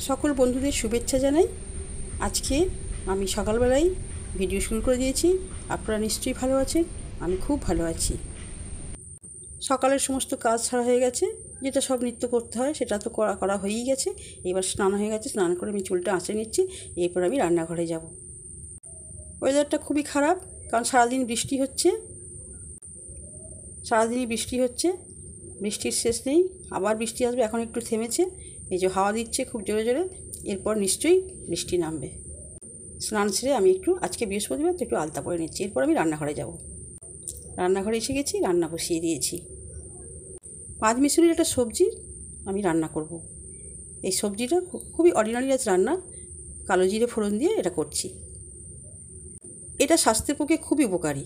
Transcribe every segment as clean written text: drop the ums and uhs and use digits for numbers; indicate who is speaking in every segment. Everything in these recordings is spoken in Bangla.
Speaker 1: সকল বন্ধুদের শুভেচ্ছা জানাই। আজকে আমি সকালবেলায় ভিডিও শুরু করে দিয়েছি। আপনারা নিশ্চয়ই ভালো আছেন, আমি খুব ভালো আছি। সকালের সমস্ত কাজ ছাড়া হয়ে গেছে, যেটা সব নিত্য করতে হয় সেটা তো করা হয়েই গেছে। এবার স্নান হয়ে গেছে, স্নান করে আমি চুলটা আঁচড়ে নিচ্ছি, এরপর আমি রান্নাঘরে যাব। ওয়েদারটা খুবই খারাপ, কারণ সারাদিন বৃষ্টি হচ্ছে, সারাদিনই বৃষ্টি হচ্ছে, বৃষ্টির শেষ নেই। আবার বৃষ্টি আসবে, এখন একটু থেমেছে। এই যে হাওয়া দিচ্ছে খুব জোরে জোরে, এরপর নিশ্চয়ই বৃষ্টি নামবে। স্নান সেরে আমি আজকে বৃহস্পতিবার তো একটু আলতা পরে নিচ্ছি, এরপর আমি রান্নাঘরে যাব। রান্নাঘরে এসে গেছি, রান্না বসিয়ে দিয়েছি। পাঁচমিশালির একটা সবজি আমি রান্না করব। এই সবজিটা খুবই অর্ডিনারি আজ রান্না, কালো জিরে ফোড়ন দিয়ে এটা করছি। এটা স্বাস্থ্যের পক্ষে খুবই উপকারী।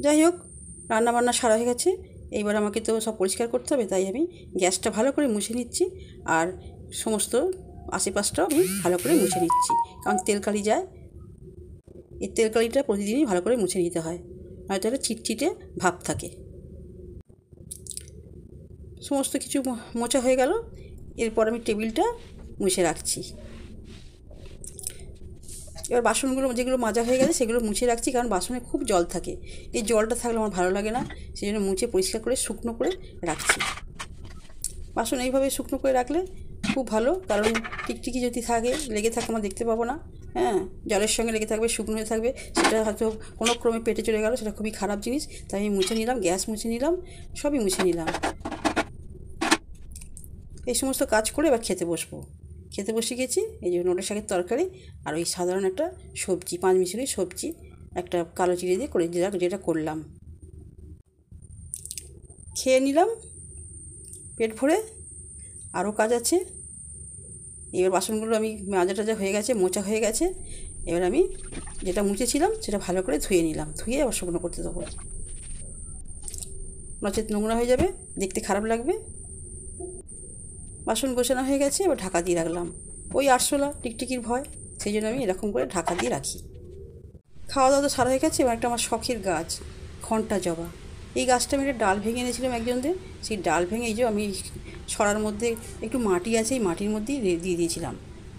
Speaker 1: যাই হোক, রান্নাবান্না সারা হয়ে গেছে, এইবার আমাকে তো সব পরিষ্কার করতে হবে, তাই আমি গ্যাসটা ভালো করে মুছে নিচ্ছি, আর সমস্ত আশেপাশটাও আমি ভালো করে মুছে নিচ্ছি, কারণ তেলকালি যায়। এই তেলকালিটা প্রতিদিনই ভালো করে মুছে নিতে হয়, নয়তো একটা চিটচিটে ভাব থাকে। সমস্ত কিছু মোছা হয়ে গেল, এরপর আমি টেবিলটা মুছে রাখছি। এবার বাসনগুলো যেগুলো মাজা হয়ে গেছে সেগুলো মুছে রাখছি, কারণ বাসনে খুব জল থাকে। এই জলটা থাকলে আমার ভালো লাগে না, সেই জন্য মুছে পরিষ্কার করে শুকনো করে রাখছি। বাসন এইভাবে শুকনো করে রাখলে খুব ভালো, কারণ টিকটিকি যদি লেগে থাকে আমরা দেখতে পাবো না। হ্যাঁ, জলের সঙ্গে লেগে থাকবে, শুকনো হয়ে থাকবে, সেটা হয়তো কোনো ক্রমে পেটে চলে গেল, সেটা খুবই খারাপ জিনিস। তাই আমি মুছে নিলাম, গ্যাস মুছে নিলাম, সবই মুছে নিলাম। এই সমস্ত কাজ করে এবার খেতে বসে গেছি। এই যে নোটের শাকের তরকারি আর ওই সাধারণ একটা সবজি, পাঁচমিশালি সবজি, একটা কালো জিরে দিয়ে করে দিলাম, যেটা করলাম। খেয়ে নিলাম পেট ভরে। আরও কাজ আছে। এবার বাসনগুলো আমি মাজা টাজা হয়ে গেছে, মোছা হয়ে গেছে। এবার আমি যেটা মুছেছিলাম সেটা ভালো করে ধুয়ে নিলাম, ধুয়ে আবার শুকনো করতে দেবো, নচেত নোংরা হয়ে যাবে, দেখতে খারাপ লাগবে। বাসন গোছানো হয়ে গেছে, এবার ঢাকা দিয়ে রাখলাম। ওই আরশোলা টিকটিকির ভয়, সেই জন্য আমি এরকম করে ঢাকা দিয়ে রাখি। খাওয়া দাওয়া তো সারা হয়ে গেছে। এবার একটা আমার শখের গাছ, ঘণ্টা জবা। এই গাছটা আমি একটা ডাল ভেঙে এনেছিলাম একজনদের, সেই ডাল ভেঙে এই যে আমি ছড়ার মধ্যে একটু মাটি আছে, এই মাটির মধ্যেই দিয়ে দিয়েছিলাম।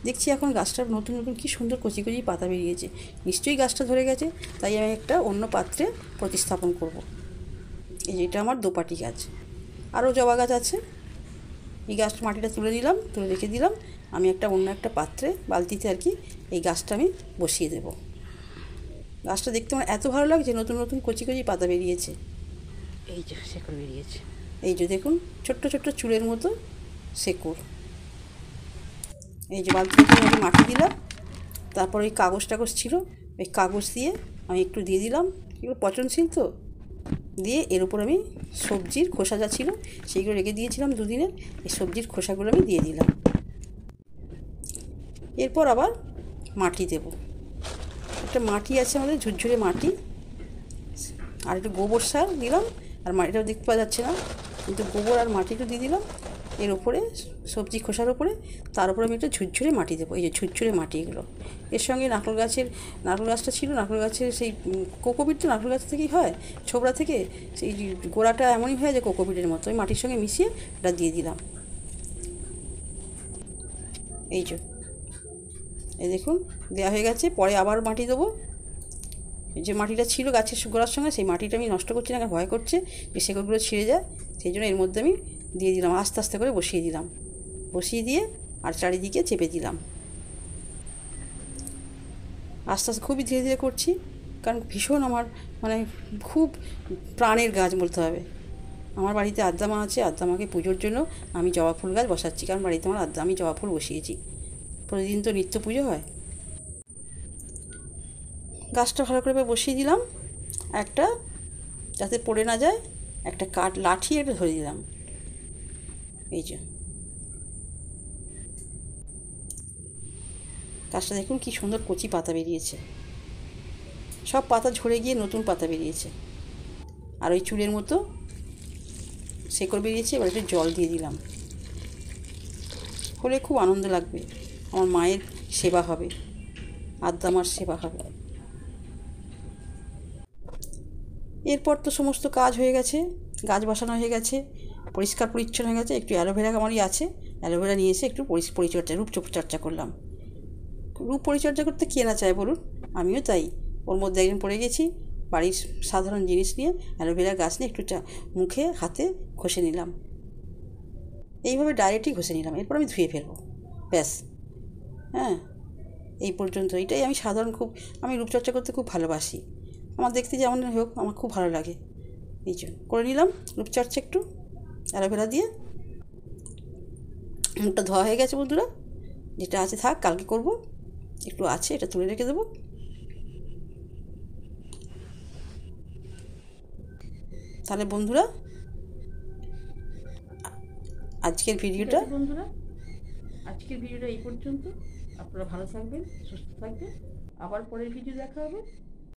Speaker 1: দেখছি এখন গাছটার নতুন নতুন কী সুন্দর কচি কচি পাতা বেরিয়েছে। নিশ্চয়ই গাছটা ধরে গেছে, তাই আমি একটা অন্য পাত্রে প্রতিস্থাপন করব। এই যে এটা আমার দোপাটি গাছ। আরও জবা গাছ আছে। এই গাছটা মাটিটা তুলে নিলাম, তুলে রেখে দিলাম। আমি অন্য একটা পাত্রে, বালতিতে আর কি, এই গাছটা আমি বসিয়ে দেবো। গাছটা দেখতে আমার এত ভালো লাগছে, নতুন নতুন কচি কচি পাতা বেরিয়েছে। এই যে শেকড় বেরিয়েছে, এই যে দেখুন, ছোট্ট ছোট্ট চুলের মতো শেকড়। এই যে বালতিতে আমি মাটি দিলাম, তারপর ওই কাগজ টাগজ ছিল, ওই কাগজ দিয়ে আমি একটু দিয়ে দিলাম, এগুলো পচনশীল তো, দিয়ে এর উপর আমি সবজির খোসা যা ছিল সেইগুলো রেখে দিয়েছিলাম দুদিনের, এই সবজির খোসাগুলো আমি দিয়ে দিলাম। এরপর আবার মাটি দেব। একটা মাটি আছে আমাদের, ঝুরঝুরে মাটি, আর একটু গোবর সার দিলাম। আর মাটিটাও দেখতে পাওয়া যাচ্ছে না, কিন্তু গোবর আর মাটিটা দিয়ে দিলাম এর উপরে, সবজি খোসার উপরে। তার উপরে আমি একটু ঝুরঝুরে মাটি দেবো, এই যে ঝুরঝুরে মাটি এগুলো। এর সঙ্গে নারকেল গাছটা ছিল, নারকেল গাছের সেই কোকোপিট তো নারকেল গাছ থেকেই হয়, ছোবড়া থেকে, সেই গোড়াটা এমনই হয় যে কোকোপিটের মতো, ওই মাটির সঙ্গে মিশিয়ে এটা দিয়ে দিলাম। এই এই দেখুন দেওয়া হয়ে গেছে। পরে আবার মাটি দেবো। যে মাটিটা ছিল গাছের গোড়ার সঙ্গে, সেই মাটিটা আমি নষ্ট করছি না, ভয় করছে যে শেকড়গুলো ছিঁড়ে যায়, সেই জন্য এর মধ্যে আমি দিয়ে দিলাম, আস্তে আস্তে করে বসিয়ে দিলাম। বসিয়ে দিয়ে আর চারিদিকে চেপে দিলাম। আস্তে আস্তে খুবই ধীরে ধীরে করছি, কারণ ভীষণ আমার খুব প্রাণের গাছ বলতে হবে। আমার বাড়িতে আদ্দামা আছে, আদ্দামাকে পুজোর জন্য আমি জবা ফুল গাছ বসাচ্ছি, কারণ বাড়িতে আমার আমি জবা ফুল বসিয়েছি, প্রতিদিন তো নিত্য পুজো হয়। গাছটা ভালো করে বসিয়ে দিলাম, একটা যাতে পড়ে না যায়, একটা লাঠি একটা ধরে দিলাম। এই যে গাছটা দেখুন কি সুন্দর কচি পাতা বেরিয়েছে, সব পাতা ঝরে গিয়ে নতুন পাতা বেরিয়েছে, আর ওই চুলের মতো শেকড় বেরিয়েছে। এবার একটু জল দিয়ে দিলাম, হলে খুব আনন্দ লাগবে, আমার মায়ের সেবা হবে, আদ্দামার সেবা হবে। এরপর তো সমস্ত কাজ হয়ে গেছে, গাছ বসানো হয়ে গেছে, পরিষ্কার পরিচ্ছন্ন হয়ে গেছে। একটু অ্যালোভেরা আমারই আছে, অ্যালোভেরা নিয়ে এসে একটু রূপচর্চা করলাম। রূপ পরিচর্যা করতে কে না চায় বলুন, আমিও তাই। ওর মধ্যে একজন পড়ে গেছি, বাড়ির সাধারণ জিনিস নিয়ে অ্যালোভেরা গাছ নিয়ে একটু মুখে হাতে ঘষে নিলাম, এইভাবে ডাইরেক্টই ঘষে নিলাম, এরপর আমি ধুয়ে ফেলবো, ব্যাস। হ্যাঁ, এই পর্যন্ত। এটাই আমি আমি রূপচর্চা করতে খুব ভালোবাসি। আমার দেখতে যেমন হোক আমার খুব ভালো লাগে, এই জন্য করে নিলাম রূপচর্চা একটু অ্যালোভেরা দিয়ে। মুখটা ধোয়া হয়ে গেছে বন্ধুরা, যেটা আছে থাক, কালকে করব। একটু আছে, এটা তুলে রেখে দেবো। তাহলে বন্ধুরা আজকের ভিডিওটা এই পর্যন্ত। আপনারা ভালো থাকবেন, সুস্থ থাকবেন, আবার পরের ভিডিও দেখা হবে।